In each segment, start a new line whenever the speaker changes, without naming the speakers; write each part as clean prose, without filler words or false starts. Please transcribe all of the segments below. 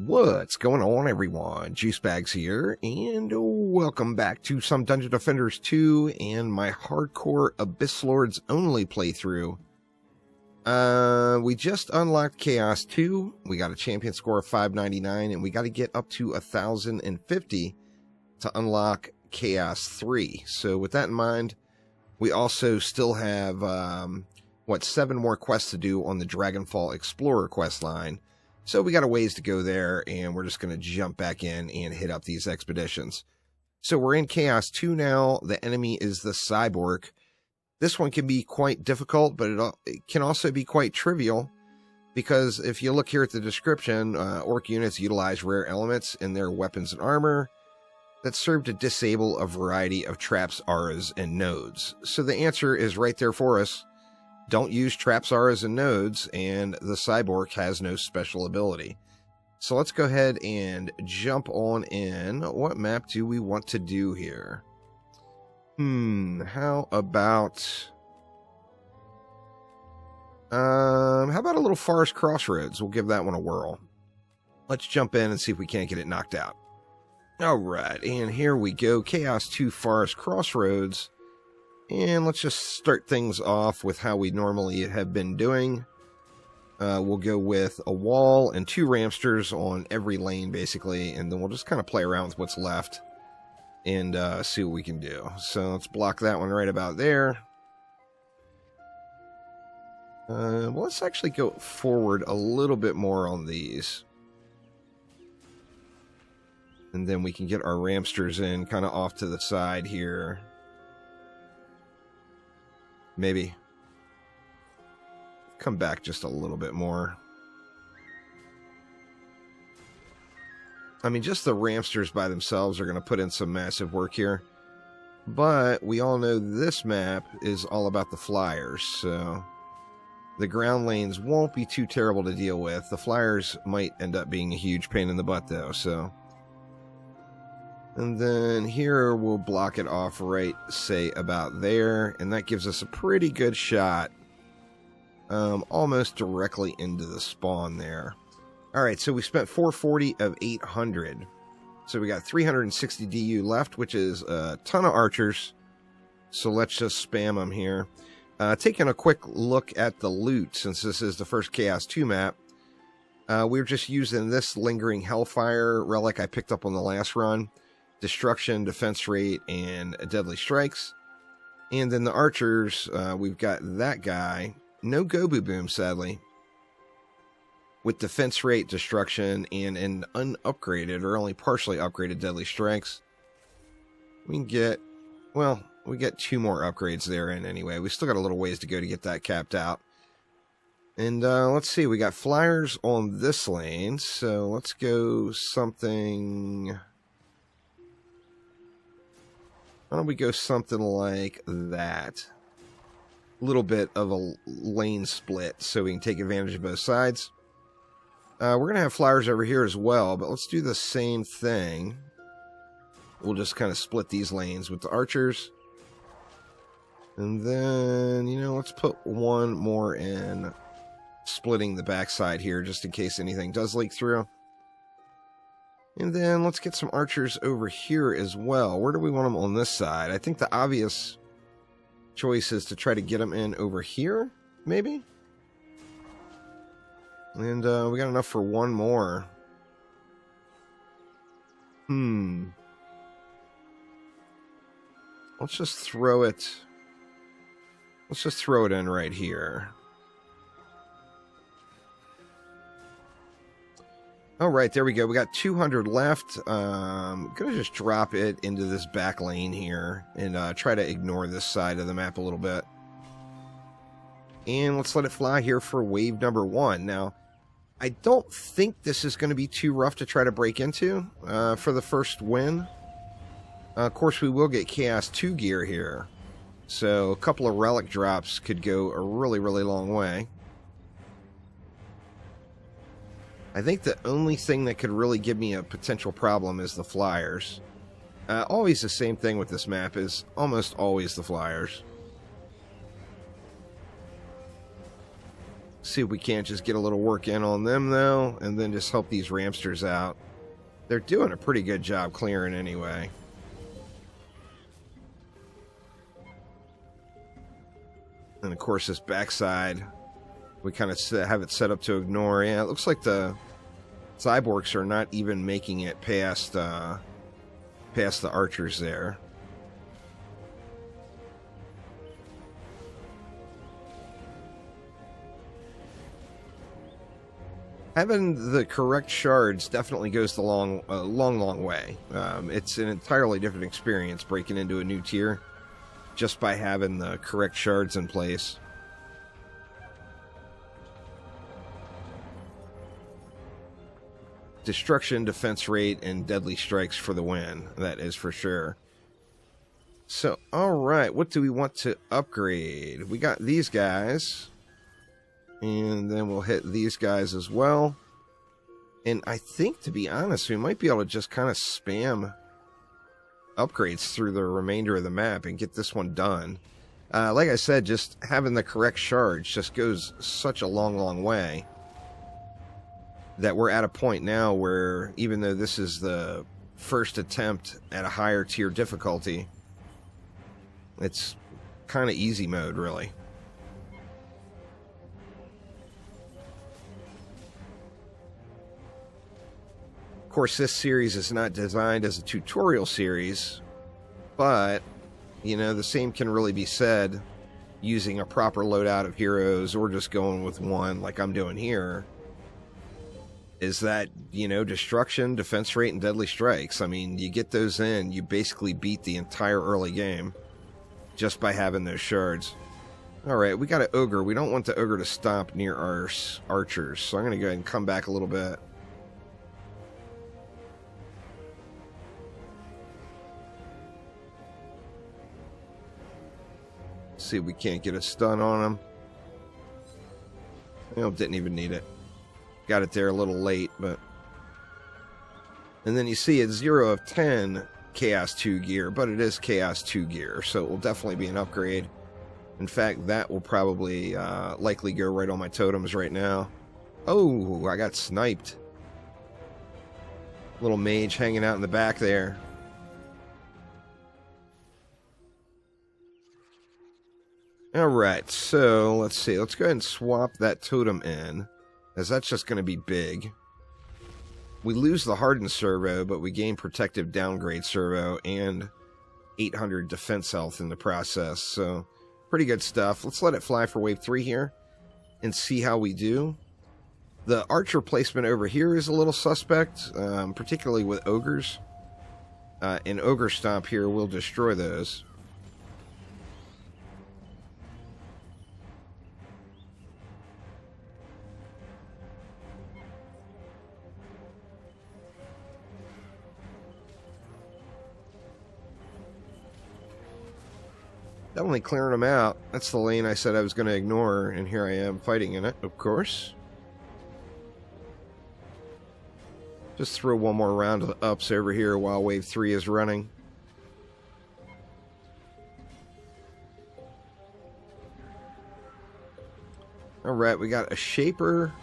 What's going on, everyone? Juicebags here, and welcome back to some Dungeon Defenders 2 and my hardcore Abyss Lords only playthrough. We just unlocked Chaos 2, we got a champion score of 599, and we got to get up to 1,050 to unlock Chaos 3. So with that in mind, we also still have, 7 more quests to do on the Dragonfall Explorer quest line. So we got a ways to go there, and we're just going to jump back in and hit up these expeditions. So we're in Chaos 2 now. The enemy is the Cyborg. This one can be quite difficult, but it can also be quite trivial, because if you look here at the description, Orc units utilize rare elements in their weapons and armor that serve to disable a variety of traps, auras, and nodes. So the answer is right there for us. Don't use traps, auras, and nodes, and the Cyborg has no special ability. So let's go ahead and jump on in. What map do we want to do here? How about a little Forest Crossroads? We'll give that one a whirl. Let's jump in and see if we can't get it knocked out. Alright, and here we go. Chaos 2 Forest Crossroads. And let's just start things off with how we normally have been doing. We'll go with a wall and 2 ramsters on every lane, basically, and then we'll just kind of play around with what's left and see what we can do. So let's block that one right about there. Well, let's actually go forward a little bit more on these. And then we can get our ramsters in kind of off to the side here. Maybe come back just a little bit more. I mean, just the ramsters by themselves are going to put in some massive work here. But we all know this map is all about the flyers, so the ground lanes won't be too terrible to deal with. The flyers might end up being a huge pain in the butt, though, so... And then here we'll block it off right, say, about there. And that gives us a pretty good shot. Almost directly into the spawn there. Alright, so we spent 440 of 800. So we got 360 DU left, which is a ton of archers. So let's just spam them here. Taking a quick look at the loot, since this is the first Chaos 2 map. We're just using this Lingering Hellfire relic I picked up on the last run. Destruction, defense rate, and deadly strikes. And then the archers, we've got that guy. No Gobu Boom, sadly. With defense rate, destruction, and an unupgraded, or only partially upgraded deadly strikes. We can get, well, we get 2 more upgrades therein anyway. We still got a little ways to go to get that capped out. And let's see, we got flyers on this lane, so let's go something... Why don't we go something like that? A little bit of a lane split so we can take advantage of both sides. We're going to have flyers over here as well, but let's do the same thing. We'll just kind of split these lanes with the archers. And then, you know, let's put one more in, splitting the backside here just in case anything does leak through. And then let's get some archers over here as well. Where do we want them on this side? I think the obvious choice is to try to get them in over here, maybe? And we got enough for one more. Let's just throw it... Let's just throw it in right here. All right, there we go. We got 200 left. I'm going to just drop it into this back lane here and try to ignore this side of the map a little bit. And let's let it fly here for wave number 1. Now, I don't think this is going to be too rough to try to break into for the first win. Of course, we will get Chaos 2 gear here. So a couple of relic drops could go a really, really long way. I think the only thing that could really give me a potential problem is the flyers. Always the same thing with this map, is almost always the flyers. See if we can't just get a little work in on them, though, and then just help these Ramsters out. They're doing a pretty good job clearing anyway. And of course, this backside, we kind of have it set up to ignore. Yeah, it looks like the cyborgs are not even making it past the archers there. Having the correct shards definitely goes the long way. It's an entirely different experience breaking into a new tier just by having the correct shards in place. Destruction, defense rate, and deadly strikes for the win. That is for sure. So, alright, what do we want to upgrade? We got these guys. And then we'll hit these guys as well. And I think, to be honest, we might be able to just kind of spam upgrades through the remainder of the map and get this one done. Like I said, just having the correct shards just goes such a long way that we're at a point now where, even though this is the first attempt at a higher tier difficulty, it's kind of easy mode, really. Of course, this series is not designed as a tutorial series, but, you know, the same can really be said using a proper loadout of heroes or just going with one like I'm doing here. Is that, you know, destruction, defense rate, and deadly strikes. I mean, you get those in, you basically beat the entire early game just by having those shards. Alright, we got an ogre. We don't want the ogre to stomp near our archers, so I'm going to go ahead and come back a little bit. See if we can't get a stun on him. Well, didn't even need it. Got it there a little late, but... And then you see it's 0 of 10 Chaos 2 gear, but it is Chaos 2 gear, so it will definitely be an upgrade. In fact, that will probably likely go right on my totems right now. Oh, I got sniped. Little mage hanging out in the back there. Alright, so let's see. Let's go ahead and swap that totem in, as that's just going to be big. We lose the hardened servo, but we gain protective downgrade servo and 800 defense health in the process. So, pretty good stuff. Let's let it fly for wave 3 here and see how we do. The archer placement over here is a little suspect, particularly with ogres. An ogre stomp here will destroy those. Definitely clearing them out. That's the lane I said I was going to ignore, and here I am fighting in it, of course. Just throw one more round of the ups over here while wave 3 is running. Alright, we got a Shaper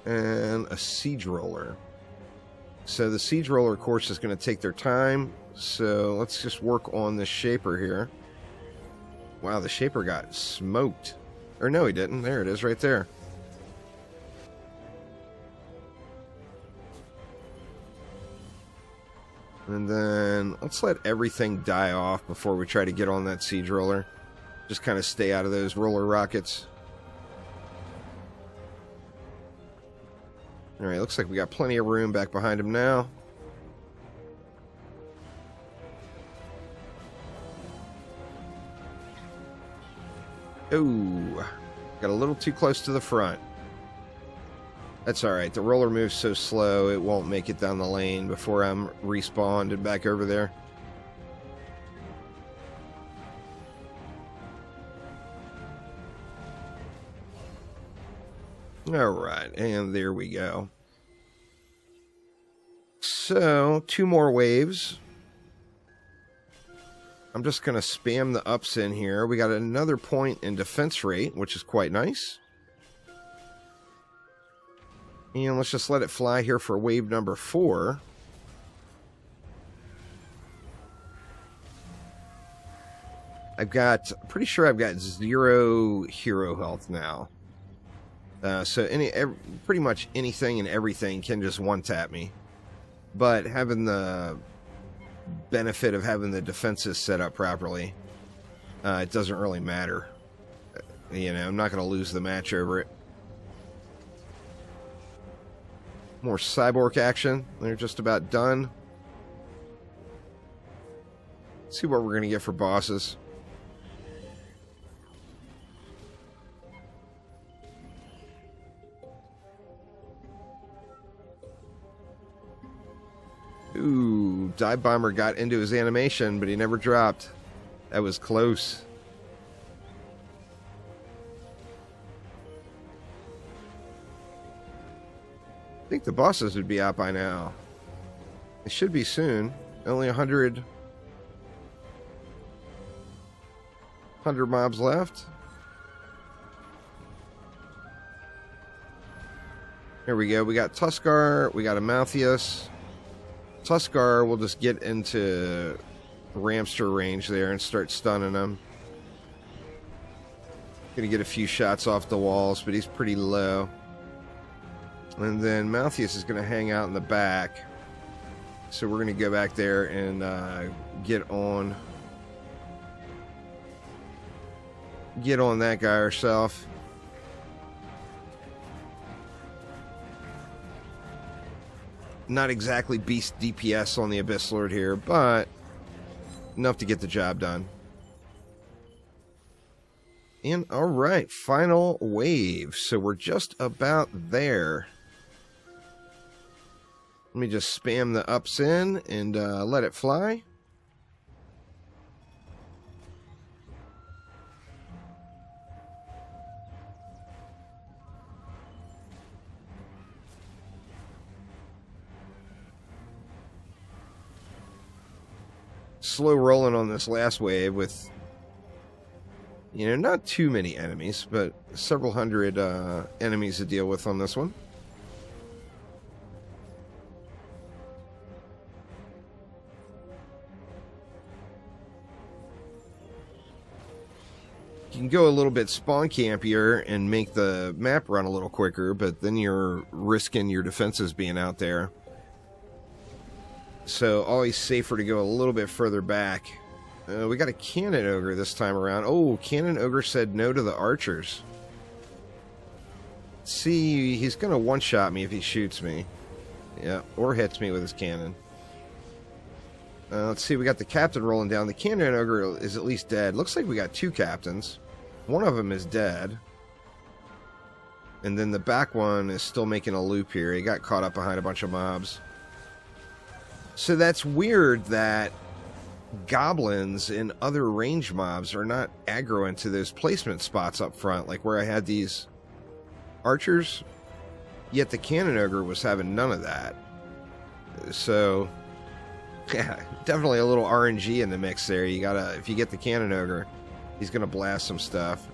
and a Siege Roller. So the Siege Roller, of course, is going to take their time. So let's just work on this Shaper here. Wow, the Shaper got smoked. Or no, he didn't. There it is right there. And then let's let everything die off before we try to get on that Siege Roller. Just kind of stay out of those roller rockets. Alright, looks like we got plenty of room back behind him now. Oh, got a little too close to the front. That's alright. The roller moves so slow it won't make it down the lane before I'm respawned and back over there. Alright, and there we go. So, 2 more waves. I'm just going to spam the ups in here. We got another point in defense rate, which is quite nice. And let's just let it fly here for wave number 4. Pretty sure I've got 0 hero health now. So pretty much anything and everything can just one-tap me. But having the benefit of having the defenses set up properly, it doesn't really matter. You know, I'm not going to lose the match over it. More cyborg action. They're just about done. Let's see what we're going to get for bosses. Ooh, Dive Bomber got into his animation, but he never dropped. That was close. I think the bosses would be out by now. They should be soon. Only 100 mobs left. Here we go. We got Tuskar. We got Amaltheus. Tuskar will just get into Ramster range there and start stunning him. Gonna get a few shots off the walls, but he's pretty low. And then Maltheus is gonna hang out in the back. So we're gonna go back there and get on that guy ourselves. Not exactly beast DPS on the Abyss Lord here, but enough to get the job done. And alright, final wave. So we're just about there. Let me just spam the ups in and let it fly. Slow rolling on this last wave with, you know, not too many enemies, but several hundred enemies to deal with on this one. You can go a little bit spawn campier and make the map run a little quicker, but then you're risking your defenses being out there. So always safer to go a little bit further back. We got a Cannon Ogre this time around. Oh, Cannon Ogre said no to the archers. Let's see, he's going to one-shot me if he shoots me. Yeah, or hits me with his cannon. Let's see, we got the captain rolling down. The Cannon Ogre is at least dead. Looks like we got 2 captains. One of them is dead. And then the back one is still making a loop here. He got caught up behind a bunch of mobs. So that's weird that goblins and other range mobs are not aggro into those placement spots up front, like where I had these archers, yet the Cannon Ogre was having none of that. So, yeah, definitely a little RNG in the mix there. You gotta, if you get the Cannon Ogre, he's gonna blast some stuff.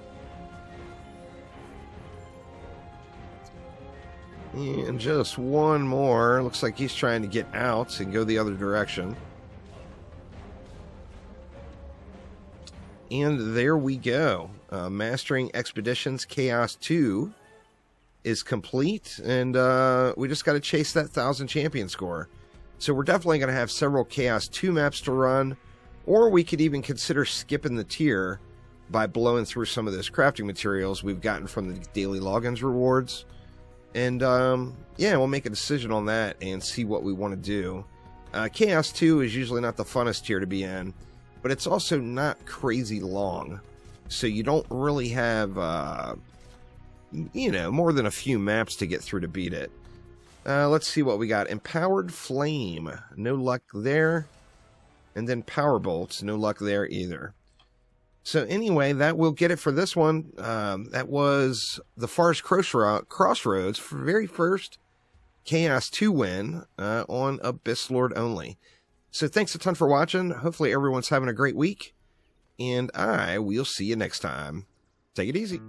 And just one more. Looks like he's trying to get out and go the other direction. And there we go. Mastering Expeditions Chaos 2 is complete. And we just got to chase that 1,000 champion score. So we're definitely going to have several Chaos 2 maps to run. Or we could even consider skipping the tier by blowing through some of those crafting materials we've gotten from the daily logins rewards. And, yeah, we'll make a decision on that and see what we want to do. Chaos 2 is usually not the funnest tier to be in, but it's also not crazy long. So you don't really have, you know, more than a few maps to get through to beat it. Let's see what we got. Empowered Flame. No luck there. And then Power Bolts. No luck there either. So anyway, that will get it for this one. That was the Forest Crossroads for very first Chaos 2 win on Abyss Lord only. So thanks a ton for watching. Hopefully everyone's having a great week. And I will see you next time. Take it easy.